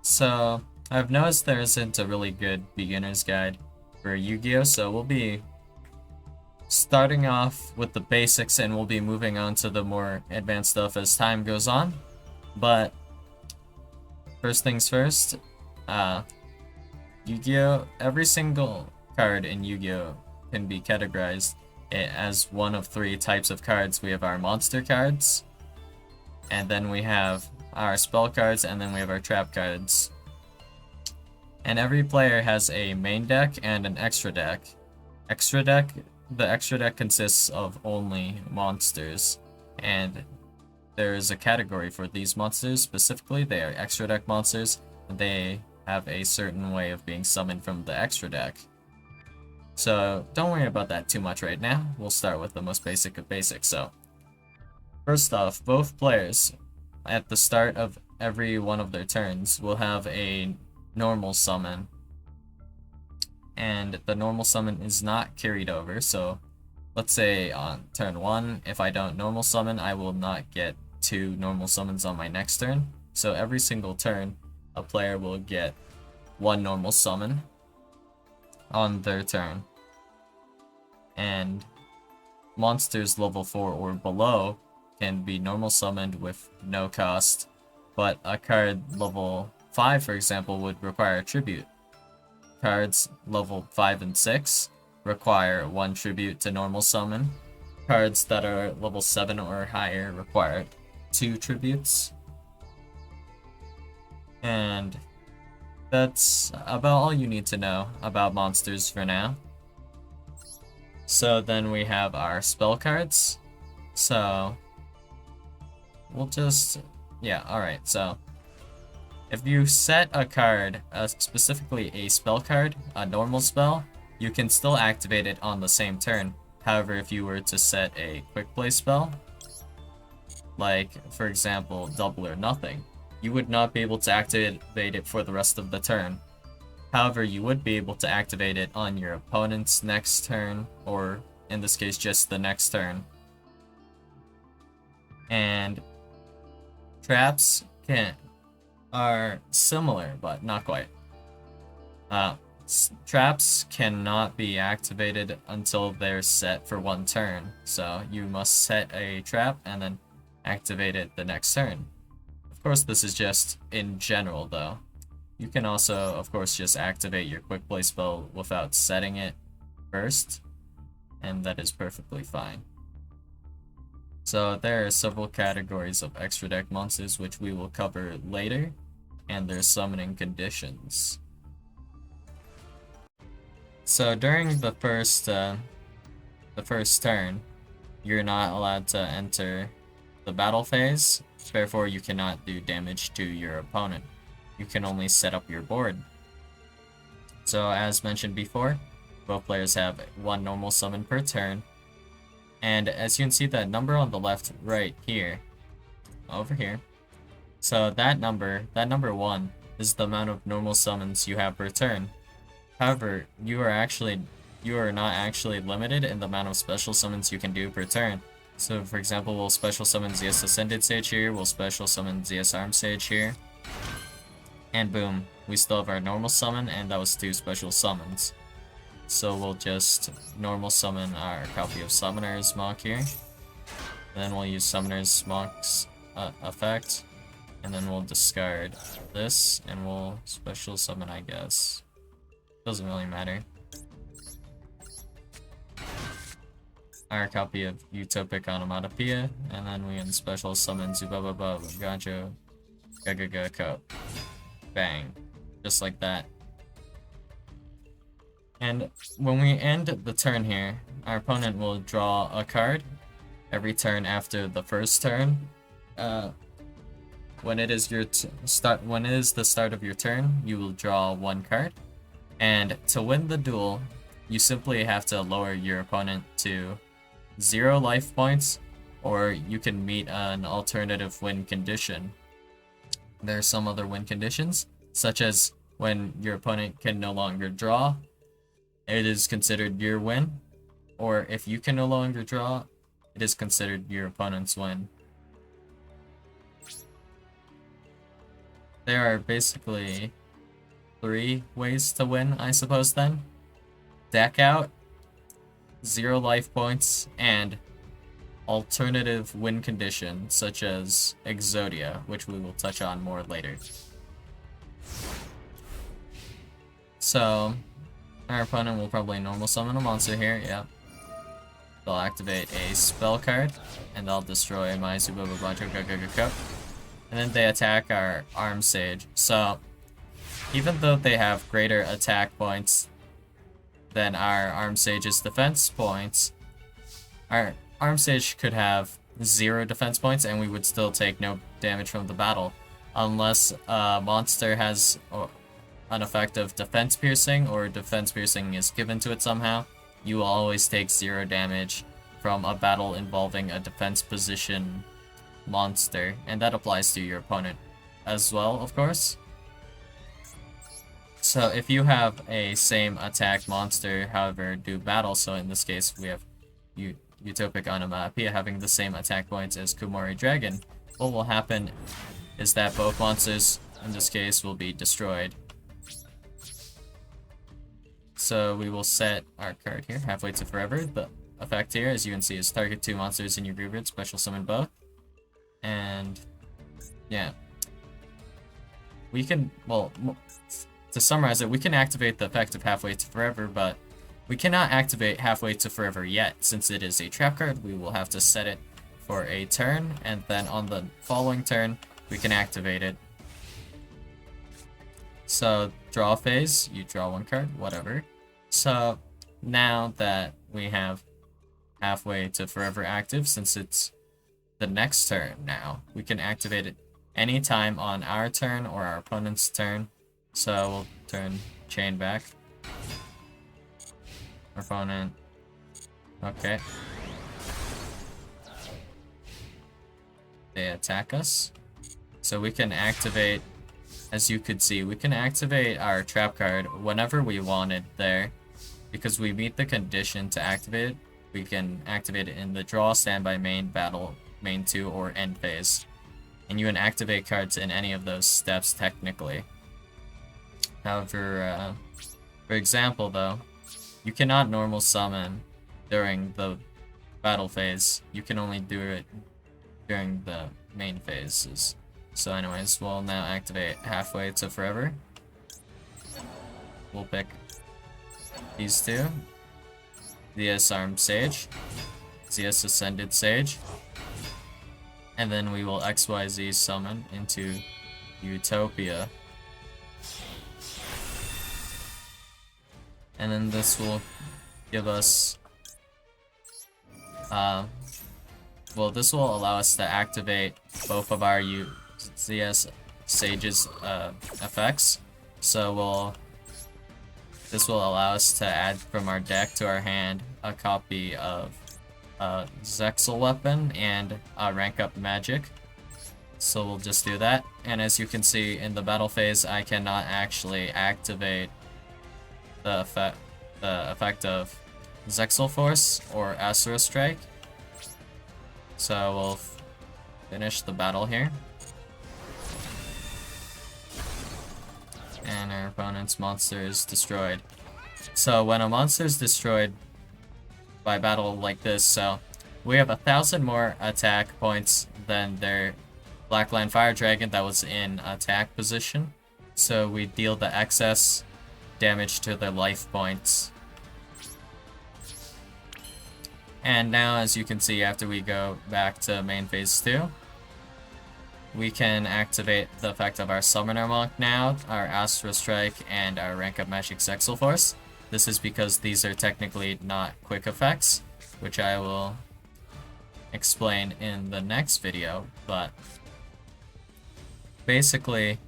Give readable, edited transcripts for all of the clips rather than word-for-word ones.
So, I've noticed there isn't a really good beginner's guide for Yu-Gi-Oh! So we'll be starting off with the basics and we'll be moving on to the more advanced stuff as time goes on. But first things first, uh, Yu-Gi-Oh! Every single card in Yu-Gi-Oh! Can be categorized as one of three types of cards. We have our monster cards, and then we have our spell cards, and then we have our trap cards. And every player has a main deck and an extra deck. The extra deck consists of only monsters, and there is a category for these monsters. Specifically, they are extra deck monsters, and they have a certain way of being summoned from the extra deck. So don't worry about that too much right now. We'll start with the most basic of basics. So first off, both players at the start of every one of their turns will have a normal summon, and the normal summon is not carried over. So let's say on turn 1, if I don't normal summon, I will not get 2 normal summons on my next turn. So every single turn, a player will get 1 normal summon on their turn. And monsters level 4 or below can be normal summoned with no cost, but a card level 5, for example, would require a tribute. Cards level 5 and 6 require 1 tribute to normal summon. Cards that are level 7 or higher require 2 tributes. And that's about all you need to know about monsters for now. So then we have our spell cards. So we'll just, alright, so if you set a card, specifically a spell card, a normal spell, you can still activate it on the same turn. However, if you were to set a quick play spell, like for example double or nothing, you would not be able to activate it for the rest of the turn. However, you would be able to activate it on your opponent's next turn, or in this case just the next turn. And traps are similar, but not quite. Traps cannot be activated until they're set for 1 turn, so you must set a trap and then activate it the next turn. Of course, this is just in general, though. You can also, of course, just activate your quick play spell without setting it first, and that is perfectly fine. So there are several categories of extra deck monsters which we will cover later, and their summoning conditions. So during the first turn, you're not allowed to enter the battle phase, therefore you cannot do damage to your opponent. You can only set up your board. So as mentioned before, both players have 1 normal summon per turn, and as you can see that number on the left right here, over here, so that number 1 is the amount of normal summons you have per turn. However, you are not actually limited in the amount of special summons you can do per turn. So for example, we'll special summon ZS Ascended Sage here, we'll special summon ZS Arm Sage here, and boom, we still have our normal summon, and that was 2 special summons. So we'll just normal summon our copy of Summoner's Mock here. Then we'll use Summoner's Mock's effect. And then we'll discard this, and we'll special summon, I guess. Doesn't really matter. Our copy of Utopic Onomatopoeia, and then we can special summon Zubababa, Gajo, Gagagako. Bang. Just like that. And when we end the turn here, our opponent will draw a card every turn after the first turn. When it is the start of your turn, you will draw 1 card. And to win the duel, you simply have to lower your opponent to 0 life points, or you can meet an alternative win condition. There are some other win conditions, such as when your opponent can no longer draw, it is considered your win, or if you can no longer draw, it is considered your opponent's win. There are basically 3 ways to win, I suppose then. Deck out, 0 life points, and alternative win condition, such as Exodia, which we will touch on more later. So, our opponent will probably normal summon a monster here, yeah. They'll activate a spell card, and they'll destroy my Zubobabancho Gagagako. And then they attack our Arm Sage. So, even though they have greater attack points than our Arm Sage's defense points, our Arm Sage could have 0 defense points and we would still take no damage from the battle. Unless a monster has an effect of defense piercing, or defense piercing is given to it somehow, you will always take 0 damage from a battle involving a defense position monster, and that applies to your opponent as well, of course. So if you have a same attack monster, however, do battle, so in this case we have Utopic Onomatopoeia having the same attack points as Kumori Dragon, what will happen is that both monsters, in this case, will be destroyed. So we will set our card here, Halfway to Forever. The effect here, as you can see, is target 2 monsters in your graveyard, special summon both. And yeah, we can, well, to summarize it, we can activate the effect of Halfway to Forever, but we cannot activate Halfway to Forever yet. Since it is a trap card, we will have to set it for a turn, and then on the following turn, we can activate it. So, draw phase, you draw 1 card, whatever. So, now that we have Halfway to Forever active, since it's the next turn now, we can activate it anytime on our turn or our opponent's turn. So, we'll turn Chain back. Our opponent. Okay. They attack us. So we can activate, as you could see, we can activate our trap card whenever we wanted there. Because we meet the condition to activate it, we can activate it in the draw, standby, main, battle, main 2, or end phase. And you can activate cards in any of those steps technically. However, for example though, you cannot normal summon during the battle phase. You can only do it during the main phases. So anyways, we'll now activate Halfway to Forever. We'll pick these 2. ZS Armed Sage. ZS Ascended Sage. And then we will XYZ summon into Utopia. And then this will give us, well, this will allow us to activate both of our ZS Sage's effects. So this will allow us to add from our deck to our hand a copy of Zexal Weapon and rank up magic. So we'll just do that. And as you can see in the battle phase, I cannot actually activate the effect of Zexal Force or Astro Strike. So we'll finish the battle here. And our opponent's monster is destroyed. So when a monster is destroyed by battle like this, so we have 1,000 more attack points than their Blackline Fire Dragon that was in attack position. So we deal the excess damage to their life points. And now, as you can see, after we go back to main phase 2, we can activate the effect of our Summoner Monk now, our Astro Strike, and our Rank Up Magic Zexal Force. This is because these are technically not quick effects, which I will explain in the next video, but basically,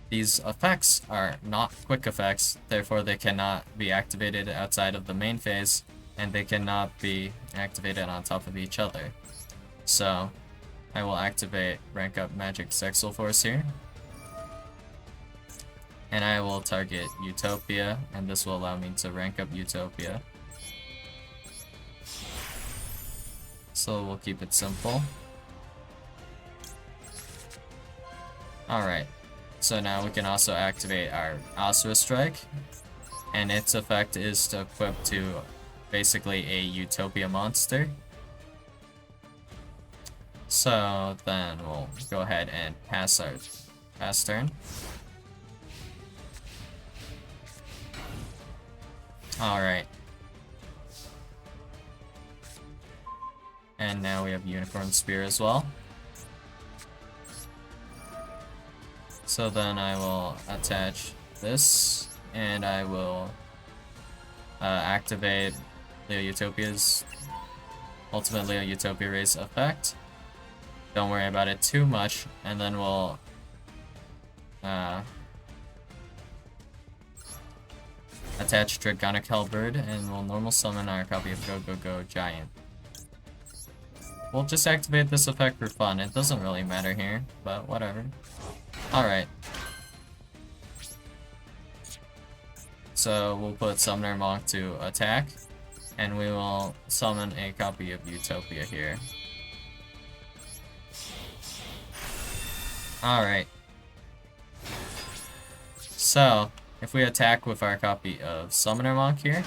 these effects are not quick effects, therefore they cannot be activated outside of the main phase, and they cannot be activated on top of each other. So, I will activate Rank Up Magic Zexal Force here. And I will target Utopia, and this will allow me to rank up Utopia. So we'll keep it simple. Alright, so now we can also activate our Asura Strike, and its effect is to equip to basically a Utopia monster. So then we'll go ahead and pass turn. Alright. And now we have Unicorn Spear as well. So then I will attach this, and I will activate Leo Utopia's Ultimate Leo Utopia Race effect. Don't worry about it too much, and then we'll attach Dragonic Hellbird, and we'll normal summon our copy of Go Go Go Giant. We'll just activate this effect for fun. It doesn't really matter here, but whatever. Alright. So we'll put Summoner Monk to attack, and we will summon a copy of Utopia here. Alright. So, if we attack with our copy of Summoner Monk here,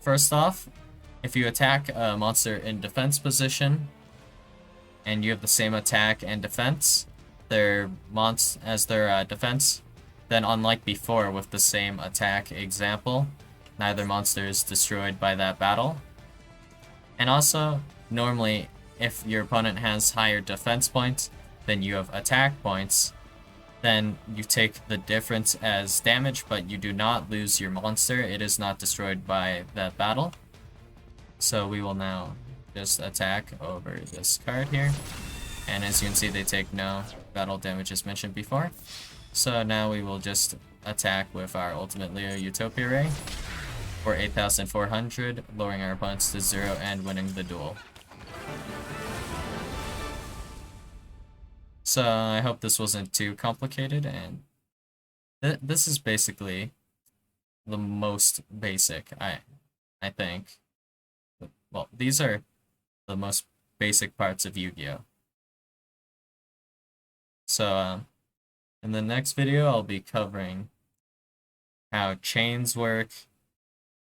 first off, if you attack a monster in defense position, and you have the same attack and defense, as their defense, then unlike before with the same attack example, neither monster is destroyed by that battle. And also, normally, if your opponent has higher defense points than you have attack points, then you take the difference as damage, but you do not lose your monster. It is not destroyed by that battle. So we will now just attack over this card here. And as you can see, they take no battle damage as mentioned before. So now we will just attack with our Ultimate Leo Utopia Ray for 8,400, lowering our opponents to 0 and winning the duel. So I hope this wasn't too complicated, and this is basically the most basic, I think. Well, these are the most basic parts of Yu-Gi-Oh! So, in the next video, I'll be covering how chains work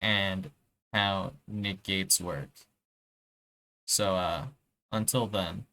and how negates work. So, until then.